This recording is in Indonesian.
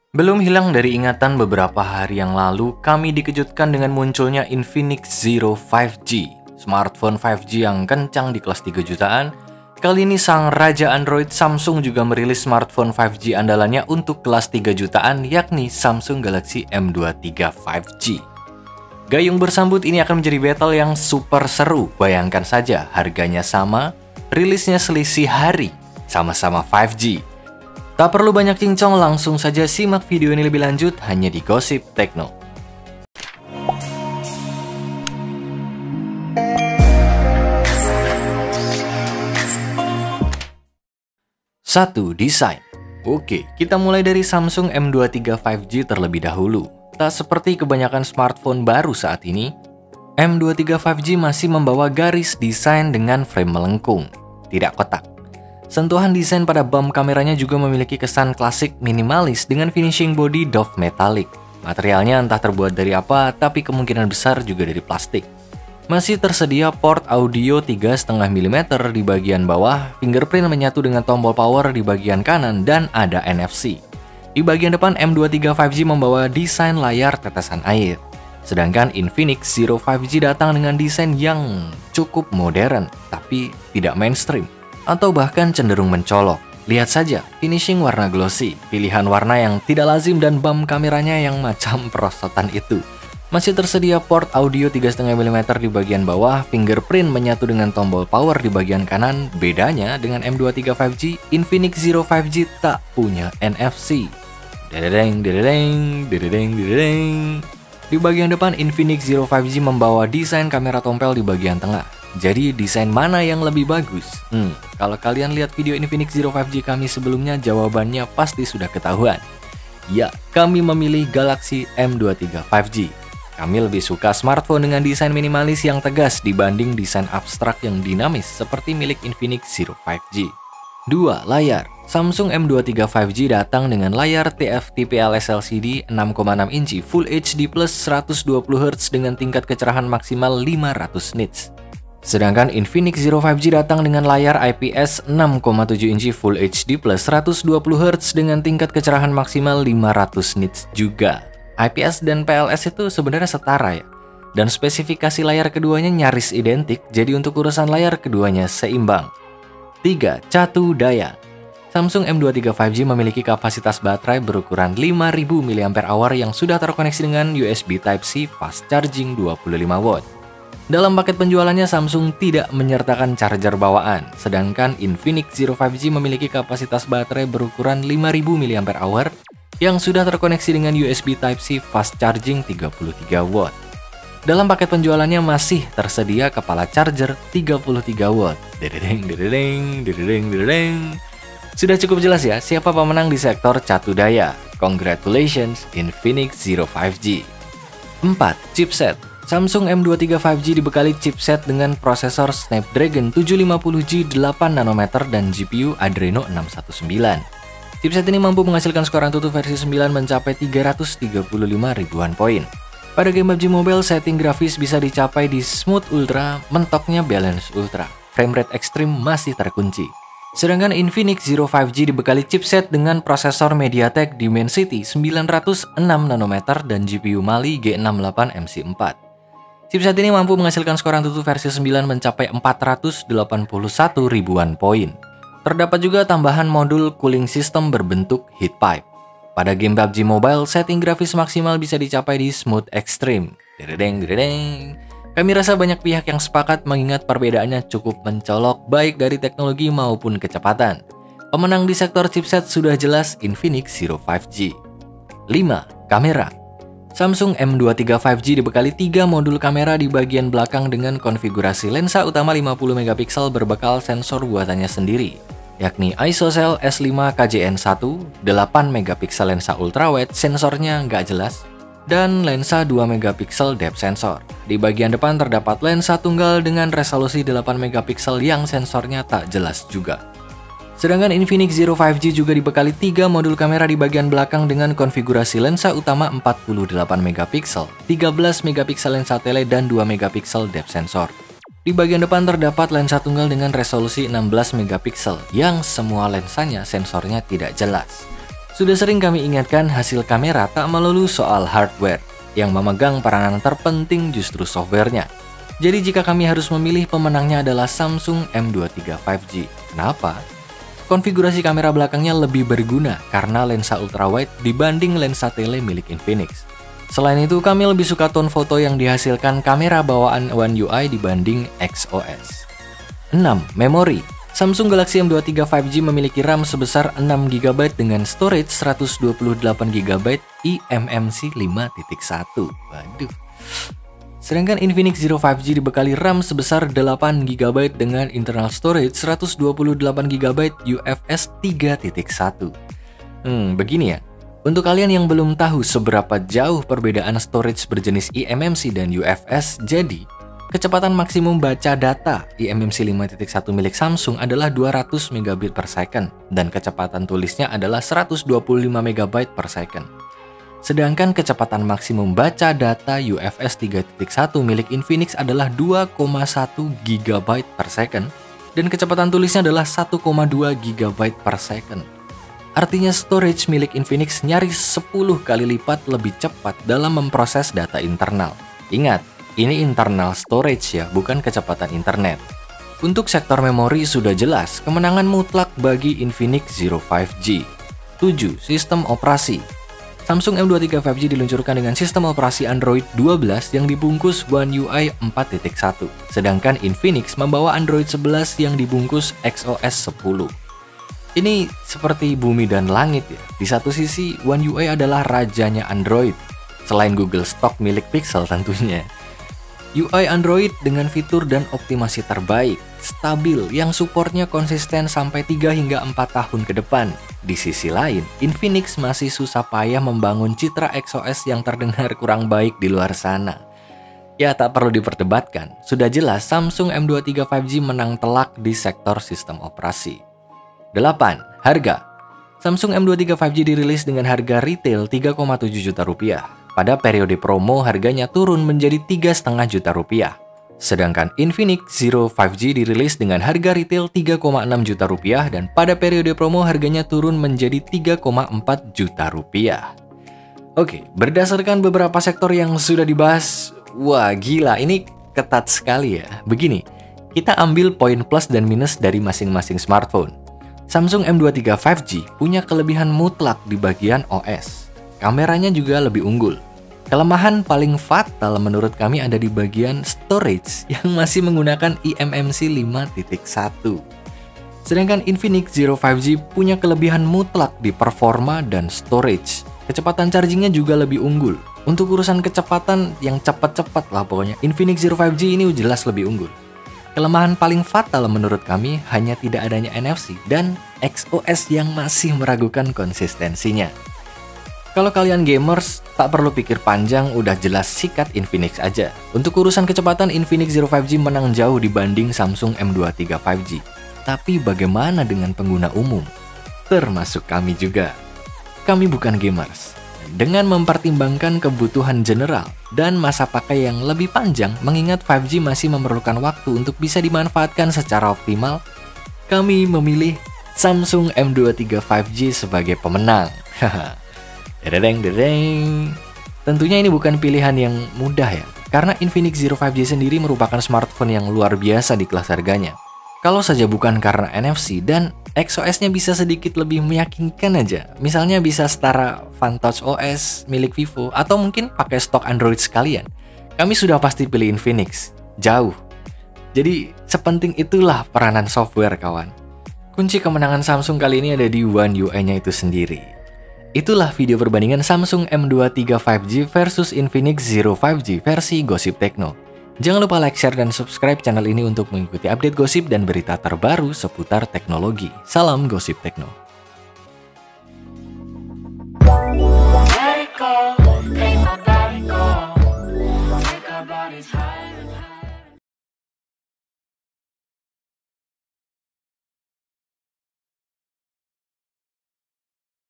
Belum hilang dari ingatan beberapa hari yang lalu, kami dikejutkan dengan munculnya Infinix Zero 5G, smartphone 5G yang kencang di kelas 3 jutaan. Kali ini sang raja Android Samsung juga merilis smartphone 5G andalannya untuk kelas 3 jutaan, yakni Samsung Galaxy M23 5G. Gayung bersambut ini akan menjadi battle yang super seru. Bayangkan saja, harganya sama, rilisnya selisih hari, sama-sama 5G. Tak perlu banyak cincong, langsung saja simak video ini lebih lanjut hanya di Gosip Tekno. Satu, desain. Oke, kita mulai dari Samsung M23 5G terlebih dahulu. Tak seperti kebanyakan smartphone baru saat ini, M23 5G masih membawa garis desain dengan frame melengkung, tidak kotak. Sentuhan desain pada bump kameranya juga memiliki kesan klasik minimalis dengan finishing body doff metallic. Materialnya entah terbuat dari apa, tapi kemungkinan besar juga dari plastik. Masih tersedia port audio 3,5 mm di bagian bawah, fingerprint menyatu dengan tombol power di bagian kanan, dan ada NFC. Di bagian depan M23 5G membawa desain layar tetesan air. Sedangkan Infinix Zero 5G datang dengan desain yang cukup modern, tapi tidak mainstream, atau bahkan cenderung mencolok. Lihat saja, finishing warna glossy, pilihan warna yang tidak lazim, dan bump kameranya yang macam perosotan itu. Masih tersedia port audio 3,5 mm di bagian bawah, fingerprint menyatu dengan tombol power di bagian kanan. Bedanya dengan M23 5G, Infinix Zero 5G tak punya NFC. Dededeng, dededeng, dededeng, dededeng. Di bagian depan, Infinix Zero 5G membawa desain kamera tompel di bagian tengah. Jadi desain mana yang lebih bagus? Kalau kalian lihat video Infinix Zero 5G kami sebelumnya, jawabannya pasti sudah ketahuan. Ya, kami memilih Galaxy M23 5G. Kami lebih suka smartphone dengan desain minimalis yang tegas dibanding desain abstrak yang dinamis seperti milik Infinix Zero 5G. 2. Layar. Samsung M23 5G datang dengan layar TFT PLS LCD 6,6 inci Full HD plus 120Hz dengan tingkat kecerahan maksimal 500 nits. Sedangkan Infinix Zero 5G datang dengan layar IPS 6,7 inci Full HD plus 120Hz dengan tingkat kecerahan maksimal 500 nits juga. IPS dan PLS itu sebenarnya setara ya. Dan spesifikasi layar keduanya nyaris identik, jadi untuk urusan layar keduanya seimbang. 3. Catu daya. Samsung M23 5G memiliki kapasitas baterai berukuran 5000 mAh yang sudah terkoneksi dengan USB Type-C fast charging 25W. Dalam paket penjualannya, Samsung tidak menyertakan charger bawaan, sedangkan Infinix Zero 5G memiliki kapasitas baterai berukuran 5000 mAh yang sudah terkoneksi dengan USB Type-C fast charging 33W. Dalam paket penjualannya masih tersedia kepala charger 33W. Dededeng, dededeng, dededeng, dededeng. Sudah cukup jelas ya siapa pemenang di sektor catu daya. Congratulations Infinix Zero 5G. 4. Chipset. Samsung M23 5G dibekali chipset dengan prosesor Snapdragon 750G 8nm dan GPU Adreno 619. Chipset ini mampu menghasilkan skor Antutu versi 9 mencapai 335 ribuan poin. Pada game PUBG Mobile, setting grafis bisa dicapai di Smooth Ultra, mentoknya Balance Ultra. Frame rate ekstrim masih terkunci. Sedangkan Infinix Zero 5G dibekali chipset dengan prosesor MediaTek Dimensity 906nm dan GPU Mali G68 MC4. Chipset ini mampu menghasilkan skor Antutu versi 9 mencapai 481 ribuan poin. Terdapat juga tambahan modul cooling system berbentuk heat pipe. Pada game PUBG Mobile, setting grafis maksimal bisa dicapai di Smooth Extreme. Dededeng, dededeng. Kami rasa banyak pihak yang sepakat mengingat perbedaannya cukup mencolok baik dari teknologi maupun kecepatan. Pemenang di sektor chipset sudah jelas Infinix Zero 5G. 5. Kamera. Samsung M23 5G dibekali 3 modul kamera di bagian belakang dengan konfigurasi lensa utama 50MP berbekal sensor buatannya sendiri, yakni ISOCELL S5 KJN1, 8MP lensa ultrawide, sensornya nggak jelas, dan lensa 2MP depth sensor. Di bagian depan terdapat lensa tunggal dengan resolusi 8MP yang sensornya tak jelas juga. Sedangkan Infinix Zero 5G juga dibekali 3 modul kamera di bagian belakang dengan konfigurasi lensa utama 48MP, 13MP lensa tele, dan 2MP depth sensor. Di bagian depan terdapat lensa tunggal dengan resolusi 16MP yang semua lensanya sensornya tidak jelas. Sudah sering kami ingatkan hasil kamera tak melulu soal hardware, yang memegang peranan terpenting justru softwarenya. Jadi jika kami harus memilih, pemenangnya adalah Samsung M23 5G. Kenapa? Konfigurasi kamera belakangnya lebih berguna karena lensa ultrawide dibanding lensa tele milik Infinix. Selain itu, kami lebih suka tone foto yang dihasilkan kamera bawaan One UI dibanding XOS. 6. Memori. Samsung Galaxy M23 5G memiliki RAM sebesar 6GB dengan storage 128GB eMMC 5.1. Waduh. Sedangkan Infinix Zero 5G dibekali RAM sebesar 8GB dengan internal storage 128GB UFS 3.1. Begini ya. Untuk kalian yang belum tahu seberapa jauh perbedaan storage berjenis eMMC dan UFS, jadi kecepatan maksimum baca data eMMC 5.1 milik Samsung adalah 200 megabit per second dan kecepatan tulisnya adalah 125 megabyte per second. Sedangkan kecepatan maksimum baca data UFS 3.1 milik Infinix adalah 2,1 GB per second dan kecepatan tulisnya adalah 1,2 GB per second. Artinya storage milik Infinix nyaris 10 kali lipat lebih cepat dalam memproses data internal. Ingat, ini internal storage ya, bukan kecepatan internet. Untuk sektor memori sudah jelas, kemenangan mutlak bagi Infinix Zero 5G. 7. Sistem operasi. Samsung M23 5G diluncurkan dengan sistem operasi Android 12 yang dibungkus One UI 4.1. Sedangkan Infinix membawa Android 11 yang dibungkus XOS 10. Ini seperti bumi dan langit ya. Di satu sisi, One UI adalah rajanya Android, selain Google Stock milik Pixel tentunya. UI Android dengan fitur dan optimasi terbaik, stabil, yang supportnya konsisten sampai 3 hingga 4 tahun ke depan. Di sisi lain, Infinix masih susah payah membangun citra XOS yang terdengar kurang baik di luar sana. Ya, tak perlu diperdebatkan, sudah jelas Samsung M23 5G menang telak di sektor sistem operasi. 8. Harga. Samsung M23 5G dirilis dengan harga retail 3,7 juta rupiah. Pada periode promo harganya turun menjadi 3,5 juta rupiah. Sedangkan Infinix Zero 5G dirilis dengan harga retail 3,6 juta rupiah dan pada periode promo harganya turun menjadi 3,4 juta rupiah. Oke, berdasarkan beberapa sektor yang sudah dibahas, wah gila, ini ketat sekali ya. Begini, kita ambil poin plus dan minus dari masing-masing smartphone. Samsung M23 5G punya kelebihan mutlak di bagian OS. Kameranya juga lebih unggul. Kelemahan paling fatal menurut kami ada di bagian storage yang masih menggunakan eMMC 5.1. Sedangkan Infinix Zero 5G punya kelebihan mutlak di performa dan storage. Kecepatan chargingnya juga lebih unggul. Untuk urusan kecepatan yang cepat-cepat lah pokoknya, Infinix Zero 5G ini jelas lebih unggul. Kelemahan paling fatal menurut kami hanya tidak adanya NFC dan XOS yang masih meragukan konsistensinya. Kalau kalian gamers, tak perlu pikir panjang, udah jelas sikat Infinix aja. Untuk urusan kecepatan, Infinix Zero 5G menang jauh dibanding Samsung M23 5G. Tapi bagaimana dengan pengguna umum? Termasuk kami juga. Kami bukan gamers. Dengan mempertimbangkan kebutuhan general dan masa pakai yang lebih panjang, mengingat 5G masih memerlukan waktu untuk bisa dimanfaatkan secara optimal, kami memilih Samsung M23 5G sebagai pemenang. Dedeng. Tentunya ini bukan pilihan yang mudah ya, karena Infinix Zero 5G sendiri merupakan smartphone yang luar biasa di kelas harganya. Kalau saja bukan karena NFC dan XOS-nya bisa sedikit lebih meyakinkan aja, misalnya bisa setara Vantage OS milik Vivo atau mungkin pakai stok Android sekalian, kami sudah pasti pilih Infinix, jauh. Jadi sepenting itulah peranan software kawan. Kunci kemenangan Samsung kali ini ada di One UI-nya itu sendiri. Itulah video perbandingan Samsung M23 5G versus Infinix Zero 5G versi Gosip Tekno. Jangan lupa like, share, dan subscribe channel ini untuk mengikuti update gosip dan berita terbaru seputar teknologi. Salam Gosip Tekno.